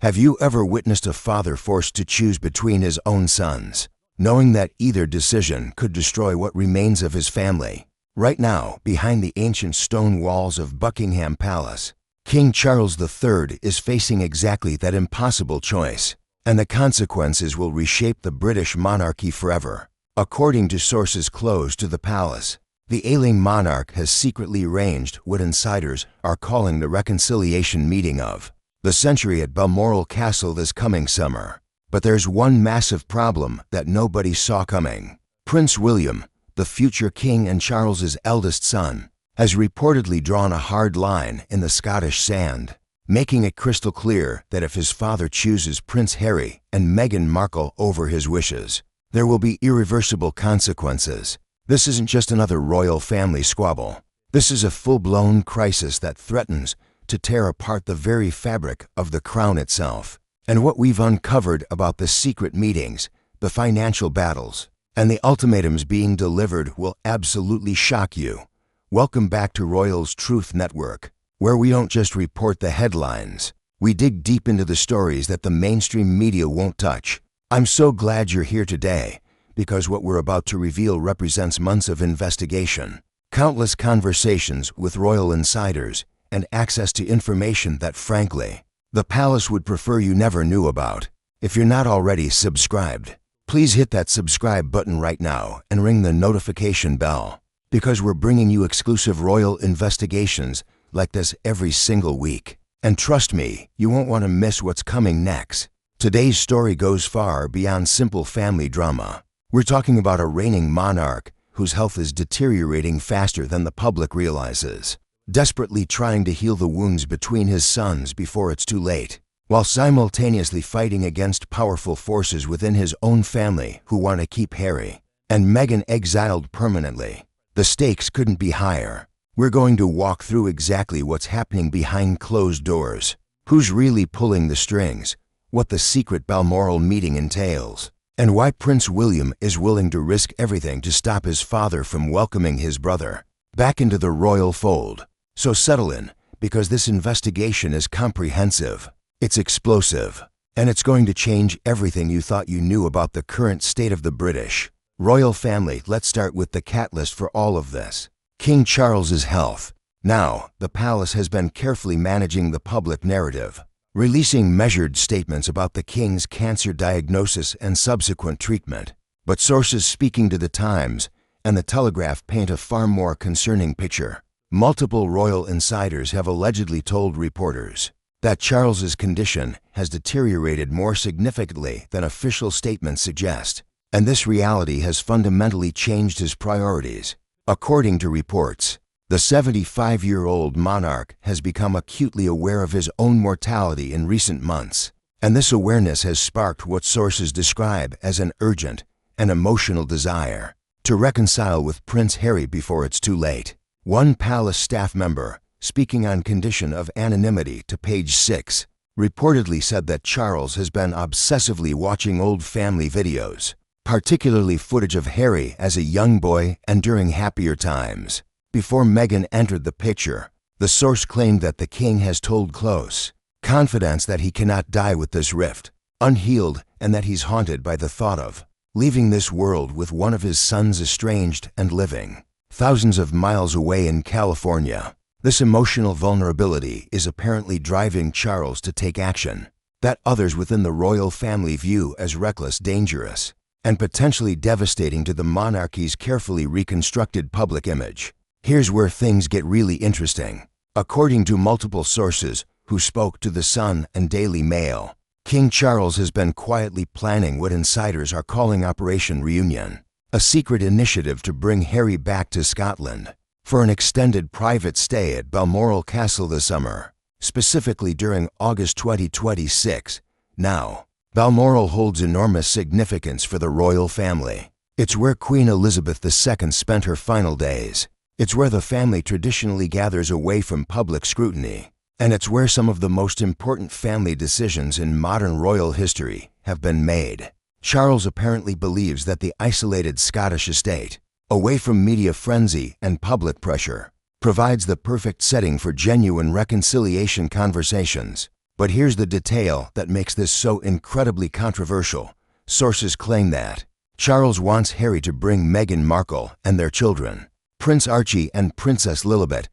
Have you ever witnessed a father forced to choose between his own sons, knowing that either decision could destroy what remains of his family? Right now, behind the ancient stone walls of Buckingham Palace, King Charles III is facing exactly that impossible choice, and the consequences will reshape the British monarchy forever. According to sources close to the palace, the ailing monarch has secretly arranged what insiders are calling the reconciliation meeting of the century at Balmoral Castle this coming summer. But there's one massive problem that nobody saw coming. Prince William, the future king and Charles's eldest son, has reportedly drawn a hard line in the Scottish sand, making it crystal clear that if his father chooses Prince Harry and Meghan Markle over his wishes, there will be irreversible consequences. This isn't just another royal family squabble. This is a full-blown crisis that threatens to tear apart the very fabric of the crown itself. And what we've uncovered about the secret meetings, the financial battles, and the ultimatums being delivered will absolutely shock you. Welcome back to Royals Truth Network, where we don't just report the headlines. We dig deep into the stories that the mainstream media won't touch. I'm so glad you're here today, because what we're about to reveal represents months of investigation, countless conversations with royal insiders, and access to information that, frankly, the palace would prefer you never knew about. If you're not already subscribed, please hit that subscribe button right now and ring the notification bell, because we're bringing you exclusive royal investigations like this every single week. And trust me, you won't want to miss what's coming next. Today's story goes far beyond simple family drama. We're talking about a reigning monarch whose health is deteriorating faster than the public realizes, desperately trying to heal the wounds between his sons before it's too late, while simultaneously fighting against powerful forces within his own family who want to keep Harry and Meghan exiled permanently. The stakes couldn't be higher. We're going to walk through exactly what's happening behind closed doors, who's really pulling the strings, what the secret Balmoral meeting entails, and why Prince William is willing to risk everything to stop his father from welcoming his brother back into the royal fold. So settle in, because this investigation is comprehensive, it's explosive, and it's going to change everything you thought you knew about the current state of the British royal family. Let's start with the catalyst for all of this: King Charles's health. Now, the palace has been carefully managing the public narrative, releasing measured statements about the king's cancer diagnosis and subsequent treatment. But sources speaking to the Times and the Telegraph paint a far more concerning picture. Multiple royal insiders have allegedly told reporters that Charles's condition has deteriorated more significantly than official statements suggest, and this reality has fundamentally changed his priorities. According to reports, the 75-year-old monarch has become acutely aware of his own mortality in recent months, and this awareness has sparked what sources describe as an urgent and emotional desire to reconcile with Prince Harry before it's too late. One palace staff member, speaking on condition of anonymity to Page 6, reportedly said that Charles has been obsessively watching old family videos, particularly footage of Harry as a young boy and during happier times. Before Meghan entered the picture, the source claimed that the king has told close confidants that he cannot die with this rift unhealed, and that he's haunted by the thought of leaving this world with one of his sons estranged and living thousands of miles away in California. This emotional vulnerability is apparently driving Charles to take action that others within the royal family view as reckless, dangerous, and potentially devastating to the monarchy's carefully reconstructed public image. Here's where things get really interesting. According to multiple sources who spoke to The Sun and Daily Mail, King Charles has been quietly planning what insiders are calling Operation Reunion, a secret initiative to bring Harry back to Scotland for an extended private stay at Balmoral Castle this summer, specifically during August 2026. Now, Balmoral holds enormous significance for the royal family. It's where Queen Elizabeth II spent her final days. It's where the family traditionally gathers away from public scrutiny. And it's where some of the most important family decisions in modern royal history have been made. Charles apparently believes that the isolated Scottish estate, away from media frenzy and public pressure, provides the perfect setting for genuine reconciliation conversations. But here's the detail that makes this so incredibly controversial. Sources claim that Charles wants Harry to bring Meghan Markle and their children, Prince Archie and Princess Lilibet,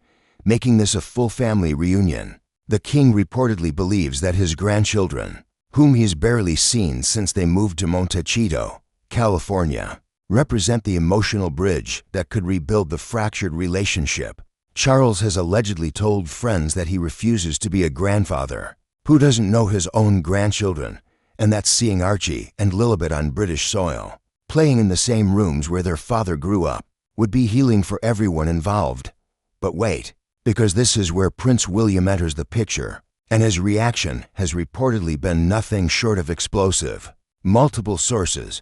making this a full family reunion. The king reportedly believes that his grandchildren, whom he's barely seen since they moved to Montecito, California, represent the emotional bridge that could rebuild the fractured relationship. Charles has allegedly told friends that he refuses to be a grandfather who doesn't know his own grandchildren, and that seeing Archie and Lilibet on British soil, playing in the same rooms where their father grew up, would be healing for everyone involved. But wait, because this is where Prince William enters the picture, and his reaction has reportedly been nothing short of explosive. Multiple sources,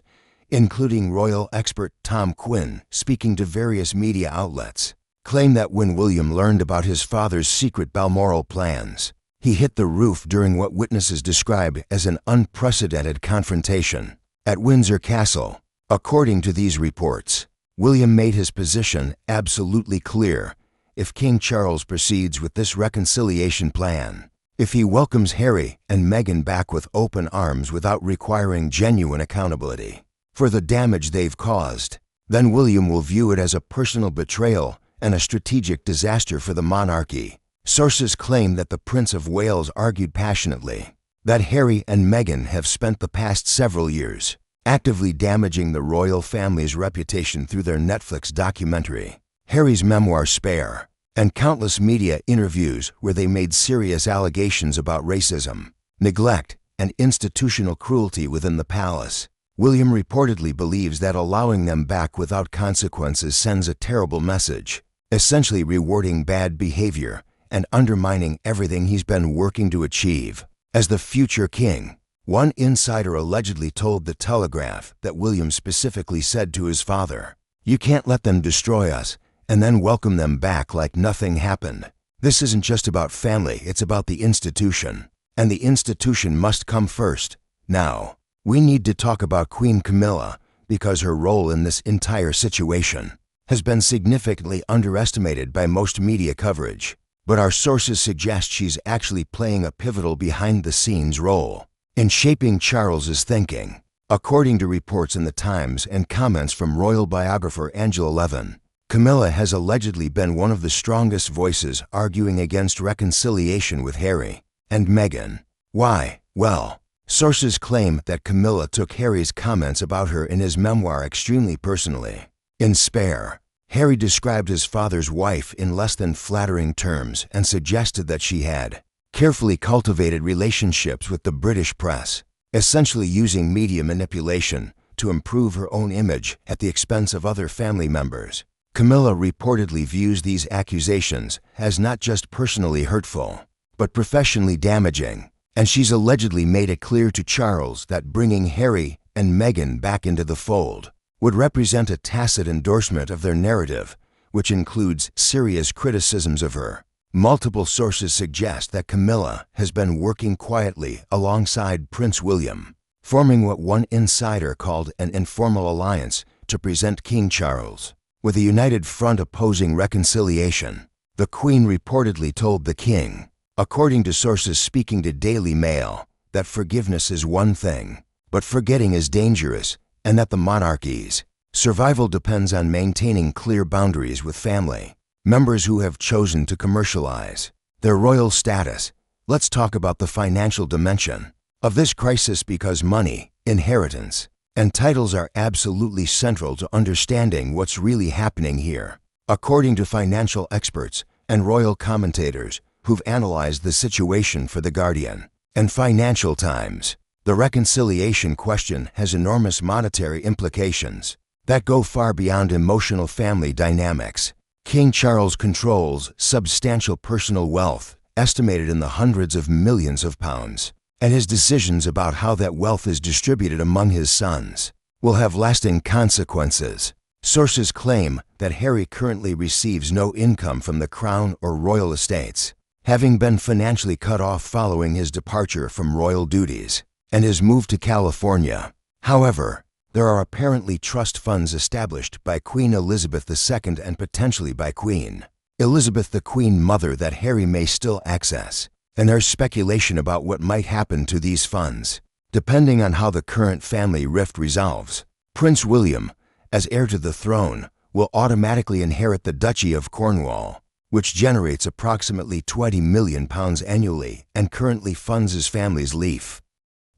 including royal expert Tom Quinn speaking to various media outlets, claim that when William learned about his father's secret Balmoral plans, he hit the roof during what witnesses describe as an unprecedented confrontation at Windsor Castle. According to these reports, William made his position absolutely clear. If King Charles proceeds with this reconciliation plan, if he welcomes Harry and Meghan back with open arms without requiring genuine accountability for the damage they've caused, then William will view it as a personal betrayal and a strategic disaster for the monarchy. Sources claim that the Prince of Wales argued passionately that Harry and Meghan have spent the past several years actively damaging the royal family's reputation through their Netflix documentary, Harry's memoir Spare, and countless media interviews where they made serious allegations about racism, neglect, and institutional cruelty within the palace. William reportedly believes that allowing them back without consequences sends a terrible message, essentially rewarding bad behavior and undermining everything he's been working to achieve as the future king. One insider allegedly told The Telegraph that William specifically said to his father, "You can't let them destroy us and then welcome them back like nothing happened. This isn't just about family, it's about the institution, and the institution must come first." Now, we need to talk about Queen Camilla because her role in this entire situation has been significantly underestimated by most media coverage. But our sources suggest she's actually playing a pivotal behind-the-scenes role in shaping Charles's thinking. According to reports in the Times and comments from royal biographer Angela Levin, Camilla has allegedly been one of the strongest voices arguing against reconciliation with Harry and Meghan. Why? Well, sources claim that Camilla took Harry's comments about her in his memoir extremely personally. In Spare, Harry described his father's wife in less than flattering terms and suggested that she had carefully cultivated relationships with the British press, essentially using media manipulation to improve her own image at the expense of other family members. Camilla reportedly views these accusations as not just personally hurtful, but professionally damaging, and she's allegedly made it clear to Charles that bringing Harry and Meghan back into the fold would represent a tacit endorsement of their narrative, which includes serious criticisms of her. Multiple sources suggest that Camilla has been working quietly alongside Prince William, forming what one insider called an informal alliance to present King Charles with a united front opposing reconciliation. The Queen reportedly told the king, according to sources speaking to Daily Mail, that forgiveness is one thing, but forgetting is dangerous, and that the monarchy's survival depends on maintaining clear boundaries with family members who have chosen to commercialize their royal status. Let's talk about the financial dimension of this crisis because money, inheritance, and titles are absolutely central to understanding what's really happening here. According to financial experts and royal commentators who've analyzed the situation for The Guardian and Financial Times, the reconciliation question has enormous monetary implications that go far beyond emotional family dynamics. King Charles controls substantial personal wealth, estimated in the hundreds of millions of pounds, and his decisions about how that wealth is distributed among his sons will have lasting consequences. Sources claim that Harry currently receives no income from the crown or royal estates, having been financially cut off following his departure from royal duties and his move to California. However, there are apparently trust funds established by Queen Elizabeth II and potentially by Queen Elizabeth, the Queen Mother, that Harry may still access, and there's speculation about what might happen to these funds. Depending on how the current family rift resolves, Prince William, as heir to the throne, will automatically inherit the Duchy of Cornwall, which generates approximately £20 million annually and currently funds his family's leaf.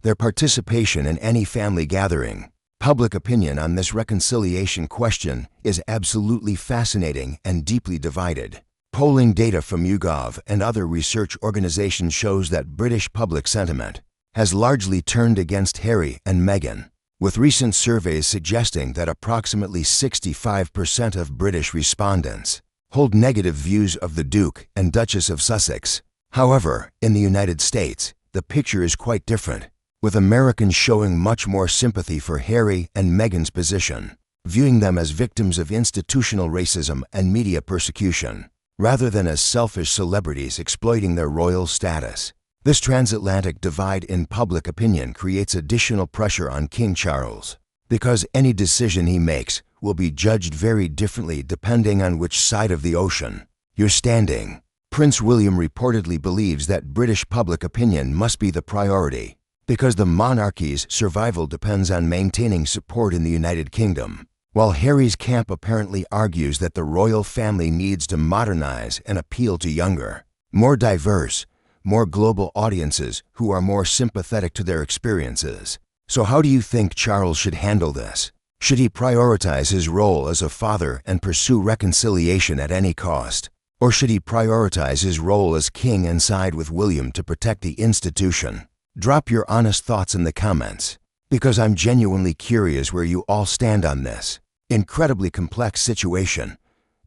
Their participation in any family gathering. Public opinion on this reconciliation question is absolutely fascinating and deeply divided. Polling data from YouGov and other research organizations shows that British public sentiment has largely turned against Harry and Meghan, with recent surveys suggesting that approximately 65% of British respondents hold negative views of the Duke and Duchess of Sussex. However, in the United States, the picture is quite different, with Americans showing much more sympathy for Harry and Meghan's position, viewing them as victims of institutional racism and media persecution, rather than as selfish celebrities exploiting their royal status. This transatlantic divide in public opinion creates additional pressure on King Charles, because any decision he makes will be judged very differently depending on which side of the ocean you're standing. Prince William reportedly believes that British public opinion must be the priority, because the monarchy's survival depends on maintaining support in the United Kingdom, while Harry's camp apparently argues that the royal family needs to modernize and appeal to younger, more diverse, more global audiences who are more sympathetic to their experiences. So how do you think Charles should handle this? Should he prioritize his role as a father and pursue reconciliation at any cost? Or should he prioritize his role as king and side with William to protect the institution? Drop your honest thoughts in the comments, because I'm genuinely curious where you all stand on this incredibly complex situation.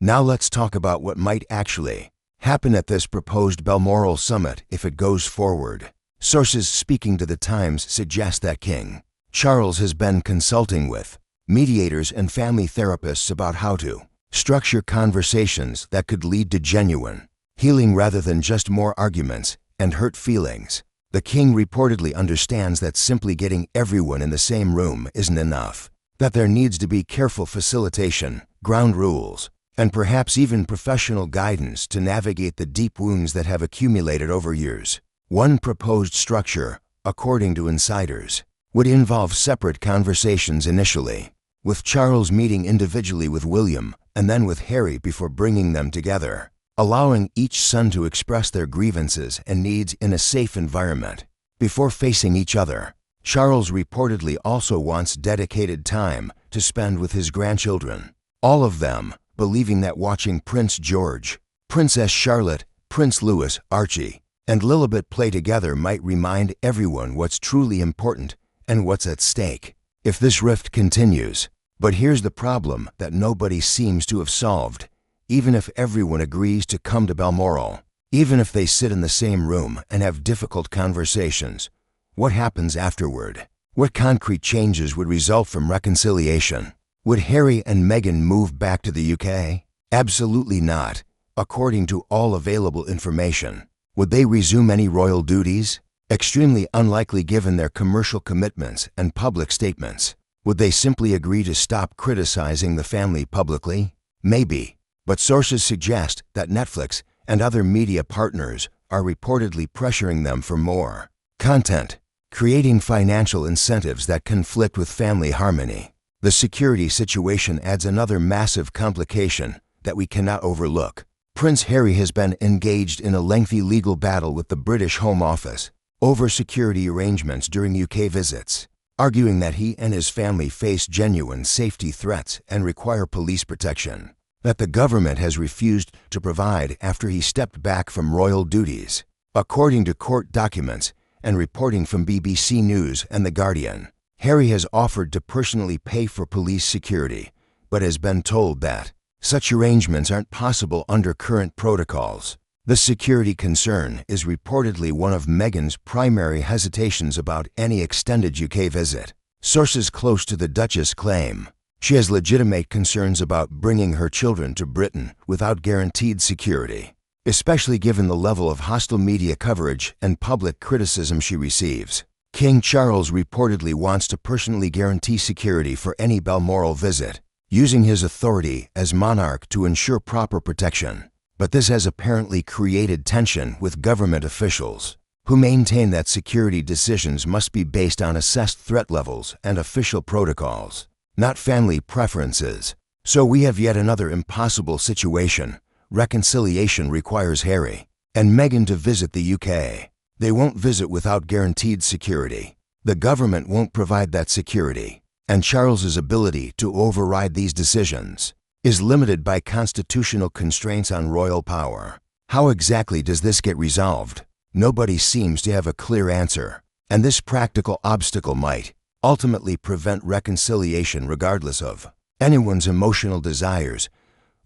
Now let's talk about what might actually happen at this proposed Balmoral summit if it goes forward. Sources speaking to the Times suggest that King Charles has been consulting with mediators and family therapists about how to structure conversations that could lead to genuine healing rather than just more arguments and hurt feelings. The king reportedly understands that simply getting everyone in the same room isn't enough, that there needs to be careful facilitation, ground rules, and perhaps even professional guidance to navigate the deep wounds that have accumulated over years. One proposed structure, according to insiders, would involve separate conversations initially, with Charles meeting individually with William and then with Harry before bringing them together, allowing each son to express their grievances and needs in a safe environment before facing each other. Charles reportedly also wants dedicated time to spend with his grandchildren, all of them believing that watching Prince George, Princess Charlotte, Prince Louis, Archie, and Lilibet play together might remind everyone what's truly important and what's at stake if this rift continues. But here's the problem that nobody seems to have solved. Even if everyone agrees to come to Balmoral, even if they sit in the same room and have difficult conversations, what happens afterward? What concrete changes would result from reconciliation? Would Harry and Meghan move back to the UK? Absolutely not, according to all available information. Would they resume any royal duties? Extremely unlikely given their commercial commitments and public statements. Would they simply agree to stop criticizing the family publicly? Maybe. But sources suggest that Netflix and other media partners are reportedly pressuring them for more content, creating financial incentives that conflict with family harmony. The security situation adds another massive complication that we cannot overlook. Prince Harry has been engaged in a lengthy legal battle with the British Home Office over security arrangements during UK visits, arguing that he and his family face genuine safety threats and require police protection that the government has refused to provide after he stepped back from royal duties. According to court documents and reporting from BBC News and The Guardian, Harry has offered to personally pay for police security, but has been told that such arrangements aren't possible under current protocols. The security concern is reportedly one of Meghan's primary hesitations about any extended UK visit. Sources close to the Duchess claim she has legitimate concerns about bringing her children to Britain without guaranteed security, especially given the level of hostile media coverage and public criticism she receives. King Charles reportedly wants to personally guarantee security for any Balmoral visit, using his authority as monarch to ensure proper protection. But this has apparently created tension with government officials, who maintain that security decisions must be based on assessed threat levels and official protocols, not family preferences. So we have yet another impossible situation. Reconciliation requires Harry and Meghan to visit the UK. They won't visit without guaranteed security. The government won't provide that security, and Charles's ability to override these decisions is limited by constitutional constraints on royal power. How exactly does this get resolved? Nobody seems to have a clear answer, and this practical obstacle might ultimately prevent reconciliation regardless of anyone's emotional desires.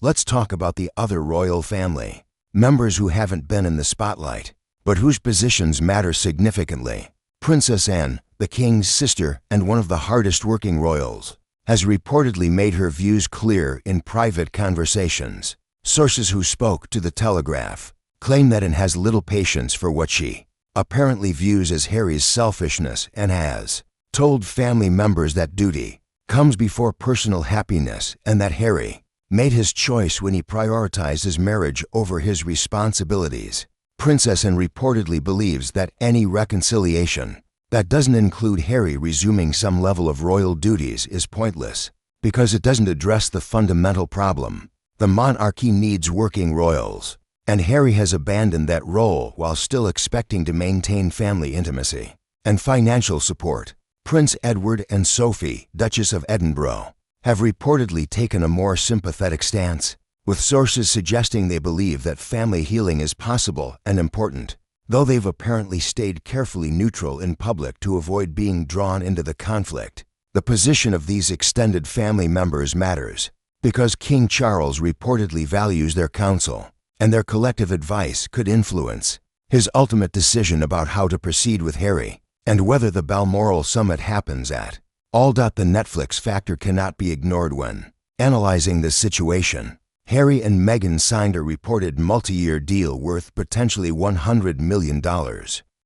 Let's talk about the other royal family, members who haven't been in the spotlight, but whose positions matter significantly. Princess Anne, the king's sister and one of the hardest-working royals, has reportedly made her views clear in private conversations. Sources who spoke to The Telegraph claim that Anne has little patience for what she apparently views as Harry's selfishness and has told family members that duty comes before personal happiness and that Harry made his choice when he prioritized his marriage over his responsibilities. Princess Anne reportedly believes that any reconciliation that doesn't include Harry resuming some level of royal duties is pointless, because it doesn't address the fundamental problem. The monarchy needs working royals, and Harry has abandoned that role while still expecting to maintain family intimacy and financial support. Prince Edward and Sophie, Duchess of Edinburgh, have reportedly taken a more sympathetic stance, with sources suggesting they believe that family healing is possible and important, though they've apparently stayed carefully neutral in public to avoid being drawn into the conflict. The position of these extended family members matters, because King Charles reportedly values their counsel, and their collective advice could influence his ultimate decision about how to proceed with Harry, and whether the Balmoral summit happens at all. The Netflix factor cannot be ignored when analyzing this situation. Harry and Meghan signed a reported multi-year deal worth potentially $100 million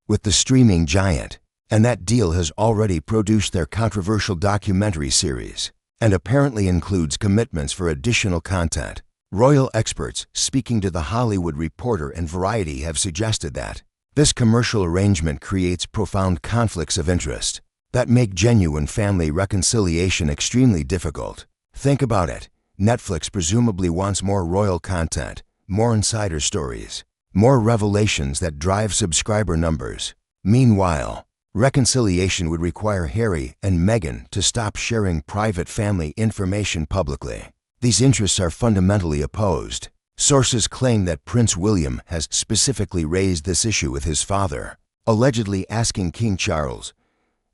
with the streaming giant, and that deal has already produced their controversial documentary series, and apparently includes commitments for additional content. Royal experts speaking to The Hollywood Reporter and Variety have suggested that this commercial arrangement creates profound conflicts of interest that make genuine family reconciliation extremely difficult. Think about it. Netflix presumably wants more royal content, more insider stories, more revelations that drive subscriber numbers. Meanwhile, reconciliation would require Harry and Meghan to stop sharing private family information publicly. These interests are fundamentally opposed. Sources claim that Prince William has specifically raised this issue with his father, allegedly asking King Charles,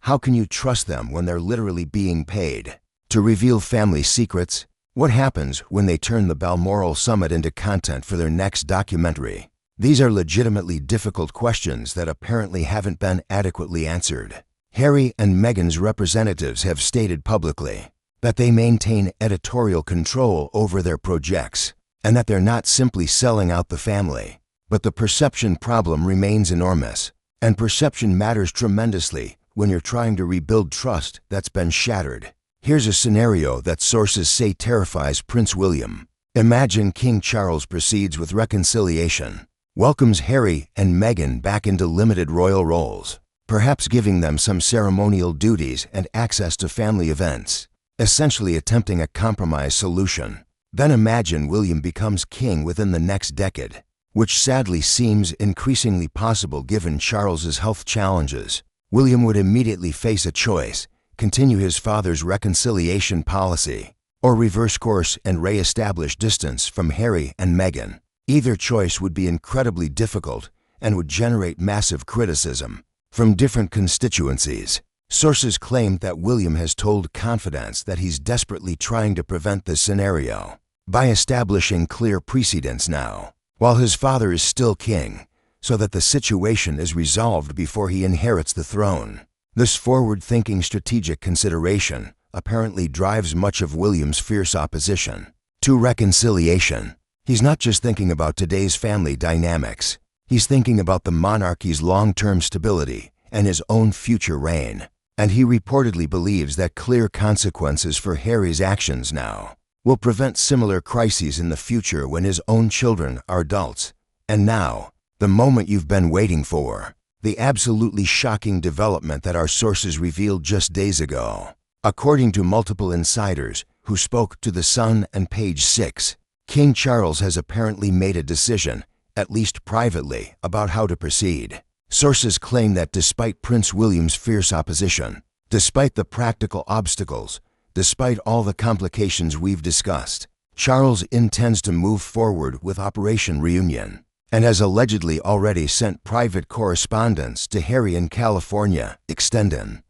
"How can you trust them when they're literally being paid to reveal family secrets? What happens when they turn the Balmoral summit into content for their next documentary?" These are legitimately difficult questions that apparently haven't been adequately answered. Harry and Meghan's representatives have stated publicly that they maintain editorial control over their projects, and that they're not simply selling out the family. But the perception problem remains enormous, and perception matters tremendously when you're trying to rebuild trust that's been shattered. Here's a scenario that sources say terrifies Prince William. Imagine King Charles proceeds with reconciliation, welcomes Harry and Meghan back into limited royal roles, perhaps giving them some ceremonial duties and access to family events, essentially attempting a compromise solution. Then imagine William becomes king within the next decade, which sadly seems increasingly possible given Charles's health challenges. William would immediately face a choice: continue his father's reconciliation policy, or reverse course and re-establish distance from Harry and Meghan. Either choice would be incredibly difficult and would generate massive criticism from different constituencies. Sources claim that William has told confidants that he's desperately trying to prevent this scenario by establishing clear precedents now, while his father is still king, so that the situation is resolved before he inherits the throne. This forward-thinking strategic consideration apparently drives much of William's fierce opposition to reconciliation. He's not just thinking about today's family dynamics. He's thinking about the monarchy's long-term stability and his own future reign. And he reportedly believes that clear consequences for Harry's actions now will prevent similar crises in the future when his own children are adults. And now, the moment you've been waiting for. The absolutely shocking development that our sources revealed just days ago. According to multiple insiders who spoke to The Sun and Page 6, King Charles has apparently made a decision, at least privately, about how to proceed. Sources claim that despite Prince William's fierce opposition, despite the practical obstacles, despite all the complications we've discussed, Charles intends to move forward with Operation Reunion and has allegedly already sent private correspondence to Harry in California, extending